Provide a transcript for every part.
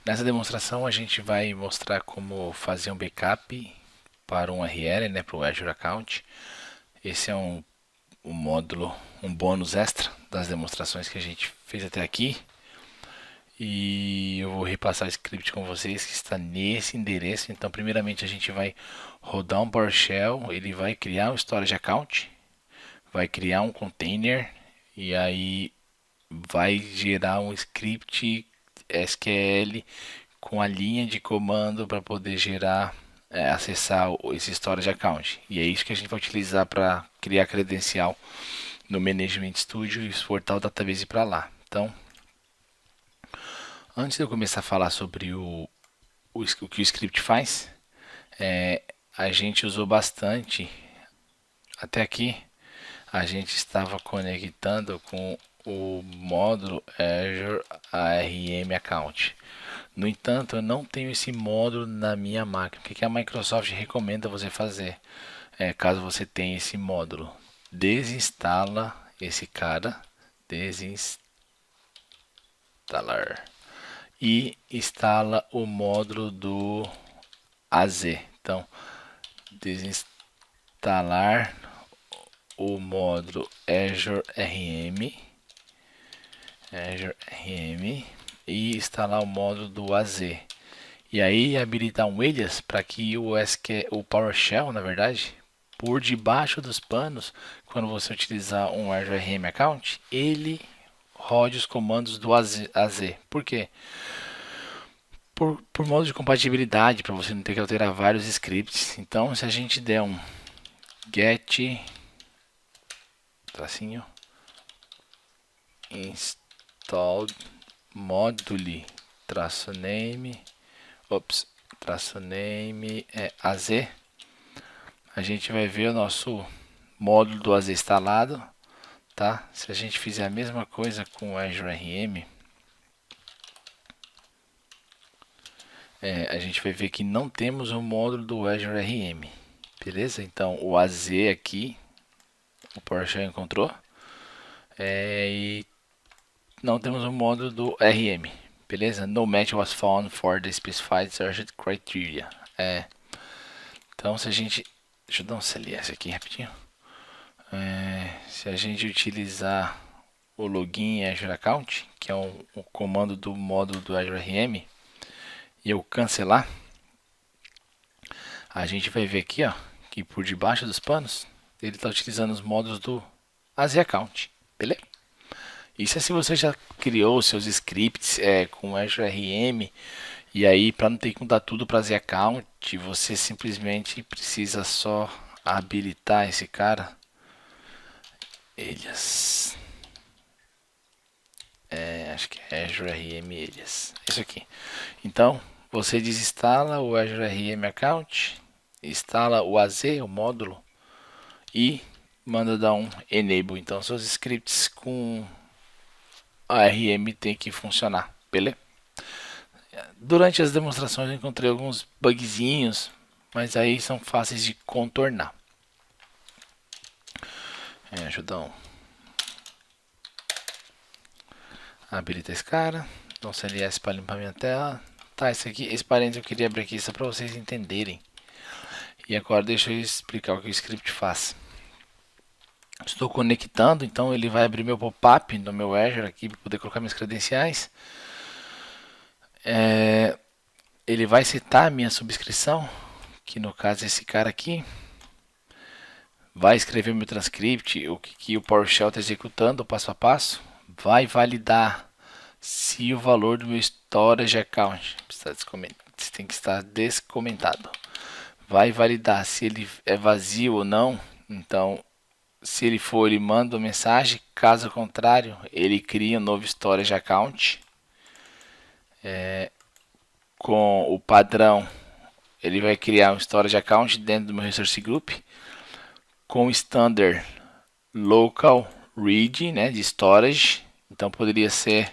Nessa demonstração a gente vai mostrar como fazer um backup para um URL, né, para o Azure Account. Esse é um módulo, um bônus extra das demonstrações que a gente fez até aqui. E eu vou repassar o script com vocês que está nesse endereço. Então, primeiramente a gente vai rodar um PowerShell, ele vai criar um storage account, vai criar um container e aí vai gerar um script SQL com a linha de comando para poder gerar, acessar esse storage account. E é isso que a gente vai utilizar para criar credencial no Management Studio e exportar o database para lá. Então, antes de eu começar a falar sobre o que o script faz, a gente usou bastante até aqui. A gente estava conectando com o módulo Azure ARM Account. No entanto, eu não tenho esse módulo na minha máquina. O que a Microsoft recomenda você fazer? Caso você tenha esse módulo, desinstala esse cara, desinstalar e instala o módulo do AZ. Então, desinstalar o módulo Azure RM e instalar o módulo do AZ. E aí habilitar um alias para que o PowerShell, na verdade, por debaixo dos panos, quando você utilizar um Azure RM Account, ele rode os comandos do AZ. Por quê? Por modo de compatibilidade, para você não ter que alterar vários scripts. Então, se a gente der um get tracinho installed module traço name, traço name AZ, a gente vai ver o nosso módulo do AZ instalado, tá? Se a gente fizer a mesma coisa com o Azure RM, a gente vai ver que não temos o módulo do Azure RM, beleza? Então o AZ aqui, o PowerShell encontrou, e não temos o módulo do RM, beleza? No match was found for the specified search criteria. Então se a gente, deixa eu dar um CLS aqui rapidinho. Se a gente utilizar o login Azure Account, que é um comando do módulo do Azure RM, e eu cancelar, a gente vai ver aqui, ó, que por debaixo dos panos ele está utilizando os módulos do AZ Account, beleza? Isso é se você já criou seus scripts com Azure RM, e aí para não ter que mudar tudo para AZ Account, você simplesmente precisa só habilitar esse cara. Elias. Acho que é Azure RM Elias. Isso aqui. Então, você desinstala o Azure RM Account, instala o AZ, o módulo, e manda dar um enable. Então, seus scripts com ARM tem que funcionar, beleza? Durante as demonstrações eu encontrei alguns bugzinhos, mas aí são fáceis de contornar. Ajudão. Habilita esse cara. Dá um CLS para limpar minha tela. Tá, esse parênteses eu queria abrir aqui só para vocês entenderem. E agora deixa eu explicar o que o script faz. Estou conectando, então ele vai abrir meu pop-up no meu Azure aqui para poder colocar minhas credenciais. Ele vai citar a minha subscrição, que no caso é esse cara aqui. Vai escrever meu transcript, o que o PowerShell está executando passo a passo. Vai validar se o valor do meu storage account tem que estar descomentado. Vai validar se ele é vazio ou não. Então, se ele for, ele manda uma mensagem. Caso contrário, ele cria um novo storage account. Com o padrão, ele vai criar um storage account dentro do meu resource group com o standard local read, né, de storage. Então poderia ser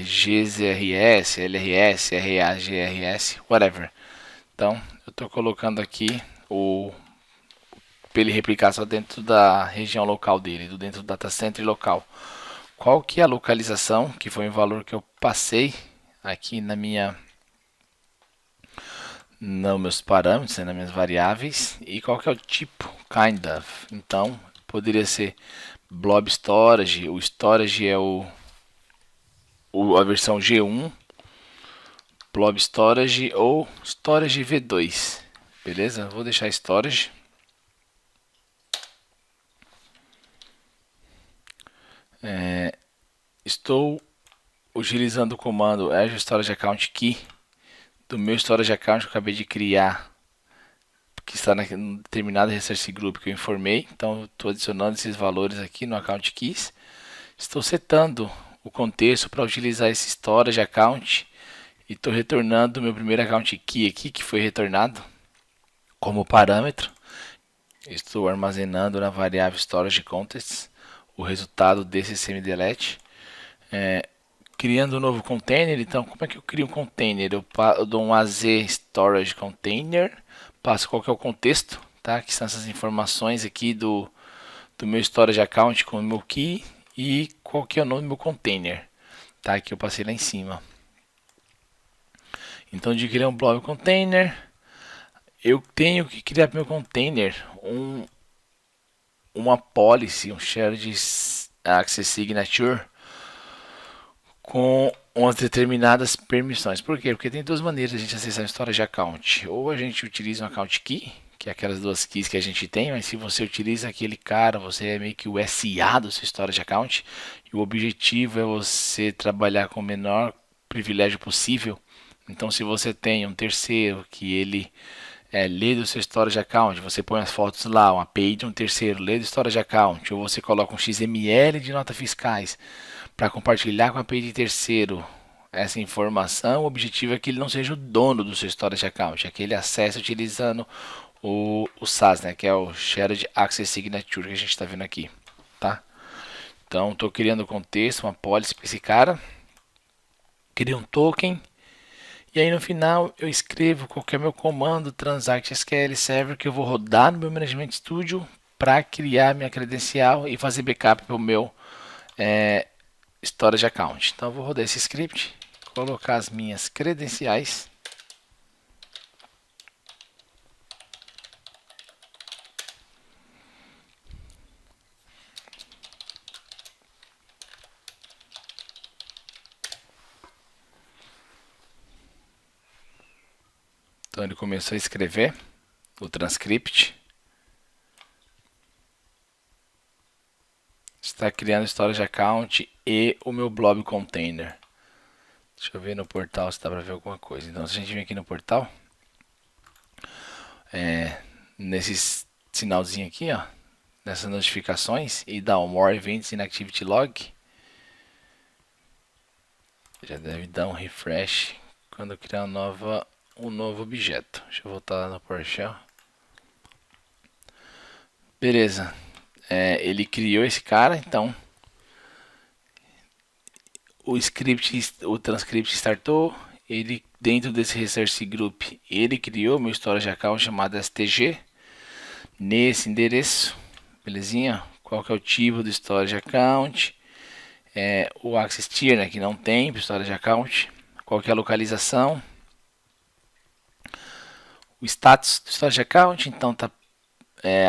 GZRS, LRS, RAGRS, whatever. Então eu estou colocando aqui para ele replicar só dentro da região local dele, dentro do data center local, qual que é a localização, que foi um valor que eu passei aqui na minha nos meus parâmetros, nas minhas variáveis, e qual que é o tipo, kind of. Então, poderia ser blob storage, o storage é a versão G1, blob storage ou storage V2, beleza? Vou deixar storage. Estou utilizando o comando Azure Storage Account Key do meu Storage Account que eu acabei de criar, que está na determinada Research Group que eu informei. Então, estou adicionando esses valores aqui no Account Keys. Estou setando o contexto para utilizar esse Storage Account e estou retornando o meu primeiro Account Key aqui, que foi retornado como parâmetro. Estou armazenando na variável Storage Context o resultado desse semi-delete. Criando um novo container. Então, como é que eu crio um container? Eu dou um AZ Storage Container, passo qual que é o contexto, tá? Que são essas informações aqui do meu Storage Account com o meu key e qual que é o nome do meu container, tá? Que eu passei lá em cima. Então, de criar um blob container, eu tenho que criar para o meu container uma policy, um shared access signature com umas determinadas permissões. Por quê? Porque tem duas maneiras de a gente acessar a storage account. Ou a gente utiliza um account key, que é aquelas duas keys que a gente tem, mas se você utiliza aquele cara, você é meio que o SA do seu storage account, e o objetivo é você trabalhar com o menor privilégio possível. Então, se você tem um terceiro que ele lê do seu storage account, você põe as fotos lá, uma API de um terceiro, lê do storage account, ou você coloca um XML de notas fiscais para compartilhar com a API de terceiro essa informação. O objetivo é que ele não seja o dono do seu storage account, é que ele acesse utilizando o SaaS, né, que é o Shared Access Signature que a gente está vendo aqui, tá? Então, estou criando o contexto, uma policy para esse cara, crio um token, e aí no final eu escrevo qual que é meu comando Transact SQL Server que eu vou rodar no meu Management Studio para criar minha credencial e fazer backup para o meu Storage Account. Então eu vou rodar esse script, colocar as minhas credenciais. Então ele começou a escrever o transcript. Está criando storage account e o meu blob container. Deixa eu ver no portal se dá para ver alguma coisa. Então, se a gente vem aqui no portal, nesse sinalzinho aqui, ó, nessas notificações, e dá um More Events in Activity Log, já deve dar um refresh quando eu criar um novo objeto. Deixa eu voltar lá no PowerShell. Beleza. Ele criou esse cara, então o transcript startou, ele dentro desse research group, ele criou meu storage account chamado STG nesse endereço, belezinha? Qual que é o tipo do storage account? O access tier, né, que não tem para storage account. Qual que é a localização? O status do storage account, então tá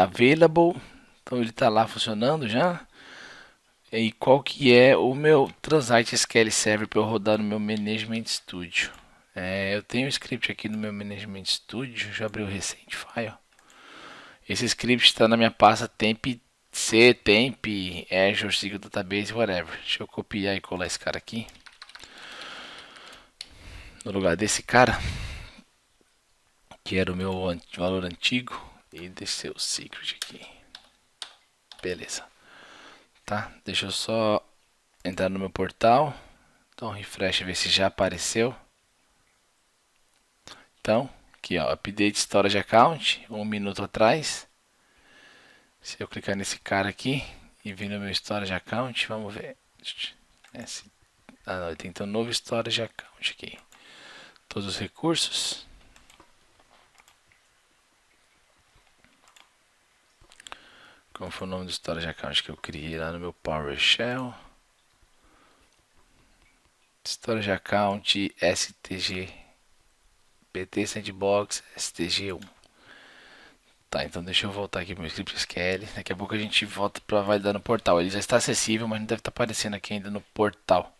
available, então ele está lá funcionando já. E qual que é o meu Transact SQL Server para eu rodar no meu Management Studio? Eu tenho um script aqui no meu Management Studio, já abri o recent file. Esse script está na minha pasta temp C, temp, Azure, SQL Database, whatever. Deixa eu copiar e colar esse cara aqui. No lugar desse cara, que era o meu valor antigo, e descer o secret aqui. Beleza. Tá? Deixa eu só entrar no meu portal. Então, refresh, ver se já apareceu. Então, aqui ó, update storage account, 1 minuto atrás. Se eu clicar nesse cara aqui e vir no meu storage account, vamos ver. Não, tem então um novo storage account aqui. Todos os recursos. Como foi o nome do storage account que eu criei lá no meu PowerShell? Storage Account STG PT Sandbox STG1. Tá, então deixa eu voltar aqui para o meu script SQL. Daqui a pouco a gente volta para validar no portal. Ele já está acessível, mas não deve estar aparecendo aqui ainda no portal.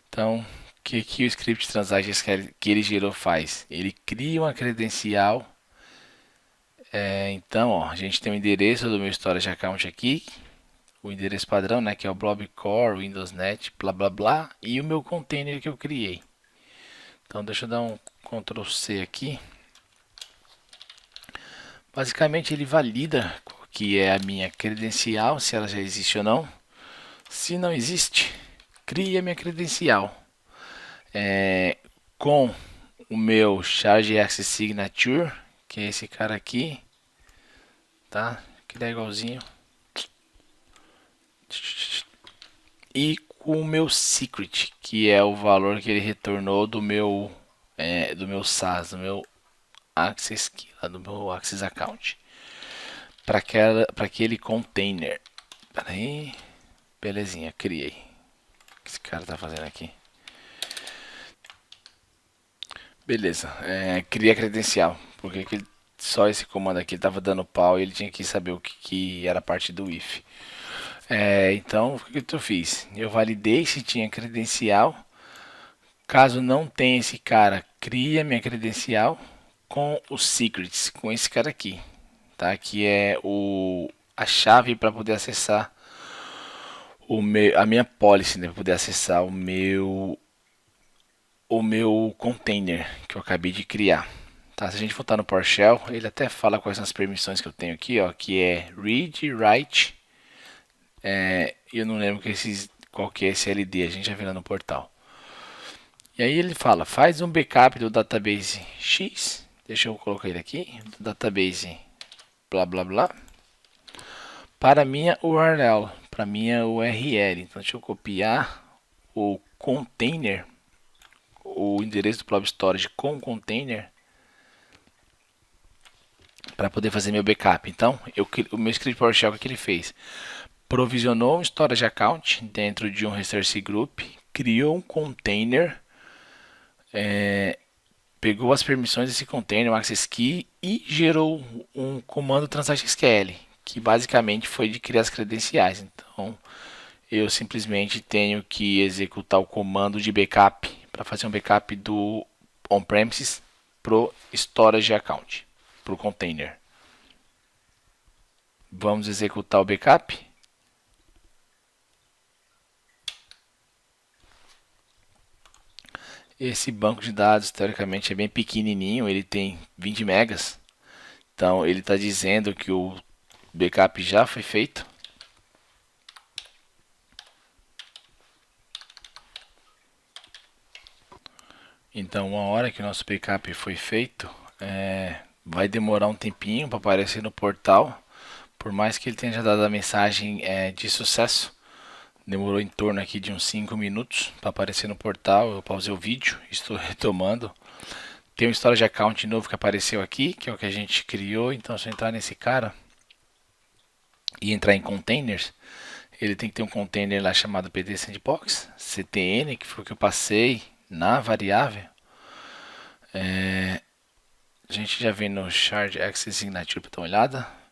Então, o que o script Transact SQL que ele gerou faz? Ele cria uma credencial. Então, ó, a gente tem o endereço do meu Storage Account aqui, o endereço padrão, né, que é o blobcore, windowsnet, blá blá blá, e o meu container que eu criei. Então, deixa eu dar um Ctrl C aqui. Basicamente, ele valida o que é a minha credencial, se ela já existe ou não. Se não existe, cria minha credencial com o meu Charge Access Signature, que é esse cara aqui, tá? Que dá igualzinho. E com o meu secret, que é o valor que ele retornou do meu SAS, do meu Access Key, do meu Access Account, para aquele container. Pera aí, belezinha, criei. O que esse cara tá fazendo aqui? Beleza, criei a credencial, porque só esse comando aqui estava dando pau e ele tinha que saber o que era parte do if. Então, o que eu fiz? Eu validei se tinha credencial. Caso não tenha esse cara, cria minha credencial com os secrets, com esse cara aqui, tá? Que é a chave para poder acessar a minha policy, né? Para poder acessar o meu container que eu acabei de criar. Tá, se a gente voltar no PowerShell, ele até fala quais são as permissões que eu tenho aqui, ó, que é read, write, eu não lembro qual que é esse LD, a gente já viu lá no portal. E aí ele fala, faz um backup do database X, deixa eu colocar ele aqui, do database blá blá blá, para minha URL, para minha URL. Então deixa eu copiar o container, o endereço do Blob Storage com container, para poder fazer meu backup. Então, o meu script PowerShell, o que ele fez? Provisionou um storage account dentro de um resource group, criou um container, pegou as permissões desse container, o access key, e gerou um comando transact SQL, que basicamente foi de criar as credenciais. Então, eu simplesmente tenho que executar o comando de backup para fazer um backup do on-premises pro storage account, pro container. Vamos executar o backup. Esse banco de dados, teoricamente, é bem pequenininho, ele tem 20 megas. Então, ele está dizendo que o backup já foi feito. Então, uma hora que o nosso backup foi feito, vai demorar um tempinho para aparecer no portal. Por mais que ele tenha já dado a mensagem de sucesso, demorou em torno aqui de uns 5 minutos para aparecer no portal. Eu pausei o vídeo, estou retomando. Tem um storage account novo que apareceu aqui, que é o que a gente criou. Então, se eu entrar nesse cara e entrar em containers, ele tem que ter um container lá chamado PD Sandbox, CTN, que foi o que eu passei na variável. A gente já vem no Shard Access Signature para dar uma olhada.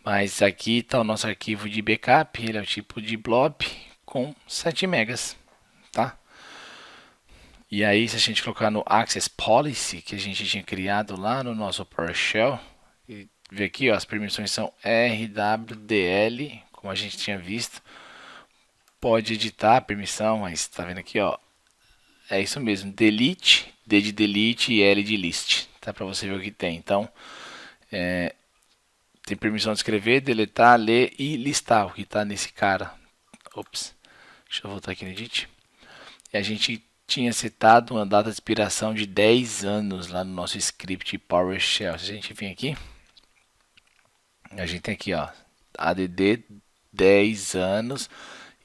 Mas aqui está o nosso arquivo de backup, ele é o tipo de blob com 7 megas, tá? E aí, se a gente colocar no Access Policy, que a gente tinha criado lá no nosso PowerShell, e ver aqui, ó, as permissões são RWDL, como a gente tinha visto. Pode editar a permissão, mas tá vendo aqui, ó, é isso mesmo, delete, D de delete e L de list, tá? Para você ver o que tem. Então, tem permissão de escrever, deletar, ler e listar o que está nesse cara. Ops, deixa eu voltar aqui no edit. E a gente tinha setado uma data de expiração de 10 anos lá no nosso script PowerShell. Se a gente vir aqui, a gente tem aqui, ó, add 10 anos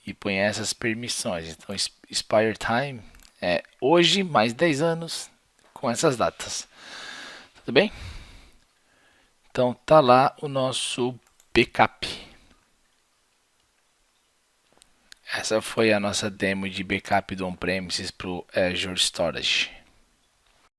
e põe essas permissões. Então, expire time é hoje mais 10 anos com essas datas. Tudo bem? Então tá lá o nosso backup. Essa foi a nossa demo de backup do on-premises para o Azure Storage.